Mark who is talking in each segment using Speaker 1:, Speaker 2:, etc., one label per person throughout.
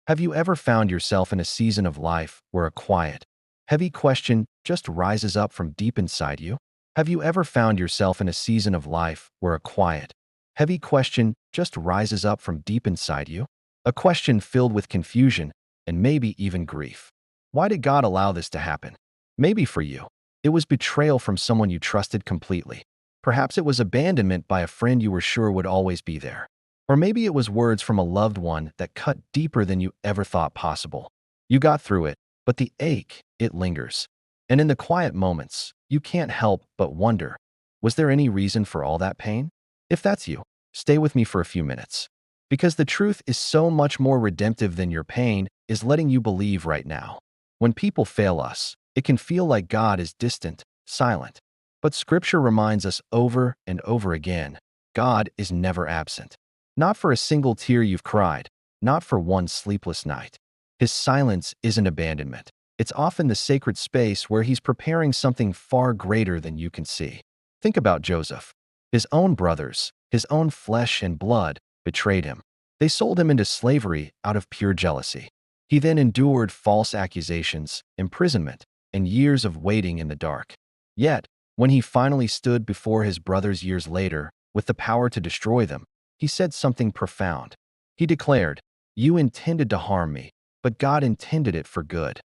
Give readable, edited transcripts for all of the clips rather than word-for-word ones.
Speaker 1: Have you ever found yourself in a season of life where a quiet, heavy question just rises up from deep inside you? Have you ever found yourself in a season of life where a quiet, heavy question just rises up from deep inside you? A question filled with confusion and maybe even grief. Why did God allow this to happen? Maybe for you, it was betrayal from someone you trusted completely. Perhaps it was abandonment by a friend you were sure would always be there. Or maybe it was words from a loved one that cut deeper than you ever thought possible. You got through it, but the ache, it lingers. And in the quiet moments, you can't help but wonder, was there any reason for all that pain? If that's you, stay with me for a few minutes. Because the truth is so much more redemptive than your pain is letting you believe right now. When people fail us, it can feel like God is distant, silent. But Scripture reminds us over and over again, God is never absent. Not for a single tear you've cried, not for one sleepless night. His silence isn't abandonment. It's often the sacred space where he's preparing something far greater than you can see. Think about Joseph. His own brothers, his own flesh and blood, betrayed him. They sold him into slavery out of pure jealousy. He then endured false accusations, imprisonment, and years of waiting in the dark. Yet, when he finally stood before his brothers years later, with the power to destroy them, he said something profound. He declared, "You intended to harm me, but God intended it for good."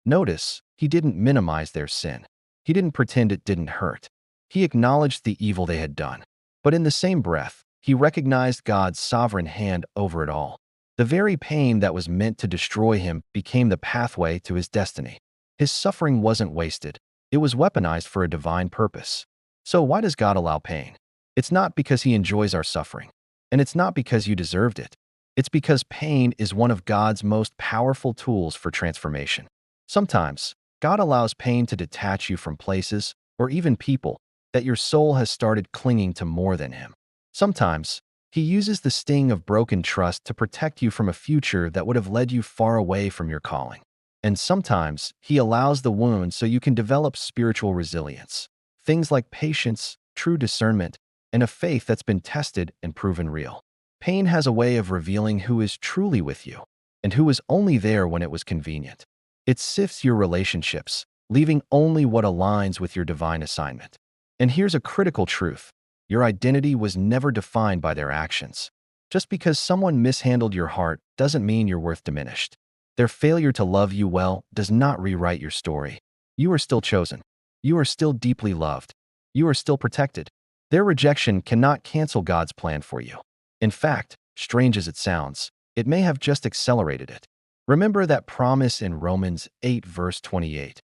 Speaker 1: Notice, he didn't minimize their sin. He didn't pretend it didn't hurt. He acknowledged the evil they had done. But in the same breath, he recognized God's sovereign hand over it all. The very pain that was meant to destroy him became the pathway to his destiny. His suffering wasn't wasted. It was weaponized for a divine purpose. So why does God allow pain? It's not because he enjoys our suffering. And it's not because you deserved it. It's because pain is one of God's most powerful tools for transformation. Sometimes, God allows pain to detach you from places, or even people, that your soul has started clinging to more than him. Sometimes, he uses the sting of broken trust to protect you from a future that would have led you far away from your calling. And sometimes, he allows the wound so you can develop spiritual resilience. Things like patience, true discernment, and a faith that's been tested and proven real. Pain has a way of revealing who is truly with you and who was only there when it was convenient. It sifts your relationships, leaving only what aligns with your divine assignment. And here's a critical truth. Your identity was never defined by their actions. Just because someone mishandled your heart doesn't mean your worth diminished. Their failure to love you well does not rewrite your story. You are still chosen. You are still deeply loved. You are still protected. Their rejection cannot cancel God's plan for you. In fact, strange as it sounds, it may have just accelerated it. Remember that promise in Romans 8 verse 28.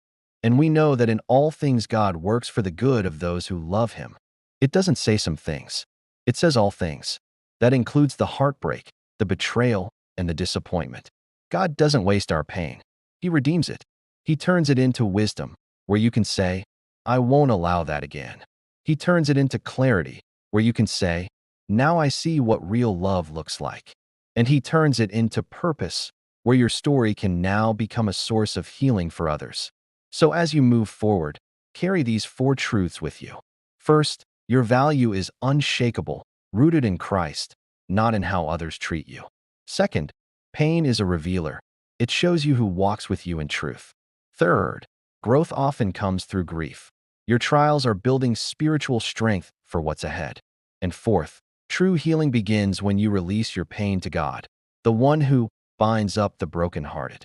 Speaker 1: And we know that in all things God works for the good of those who love him. It doesn't say some things. It says all things. That includes the heartbreak, the betrayal, and the disappointment. God doesn't waste our pain. He redeems it. He turns it into wisdom, where you can say, "I won't allow that again." He turns it into clarity, where you can say, "Now I see what real love looks like." And he turns it into purpose, where your story can now become a source of healing for others. So as you move forward, carry these 4 truths with you. First, your value is unshakable, rooted in Christ, not in how others treat you. Second, pain is a revealer. It shows you who walks with you in truth. Third, growth often comes through grief. Your trials are building spiritual strength for what's ahead. And fourth, true healing begins when you release your pain to God, the one who binds up the brokenhearted.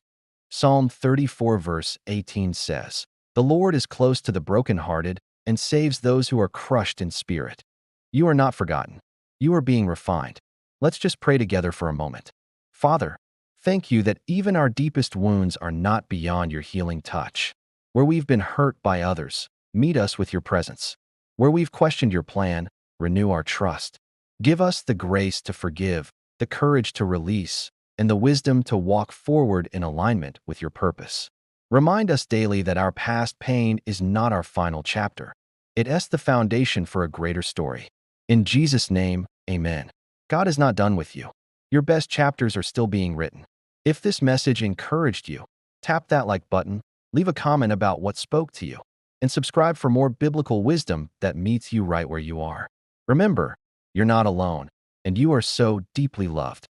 Speaker 1: Psalm 34 verse 18 says, "The Lord is close to the brokenhearted and saves those who are crushed in spirit." You are not forgotten. You are being refined. Let's just pray together for a moment. Father, thank you that even our deepest wounds are not beyond your healing touch. Where we've been hurt by others, meet us with your presence. Where we've questioned your plan, renew our trust. Give us the grace to forgive, the courage to release, and the wisdom to walk forward in alignment with your purpose. Remind us daily that our past pain is not our final chapter. It is the foundation for a greater story. In Jesus' name, amen. God is not done with you. Your best chapters are still being written. If this message encouraged you, tap that like button, leave a comment about what spoke to you, and subscribe for more biblical wisdom that meets you right where you are. Remember, you're not alone, and you are so deeply loved.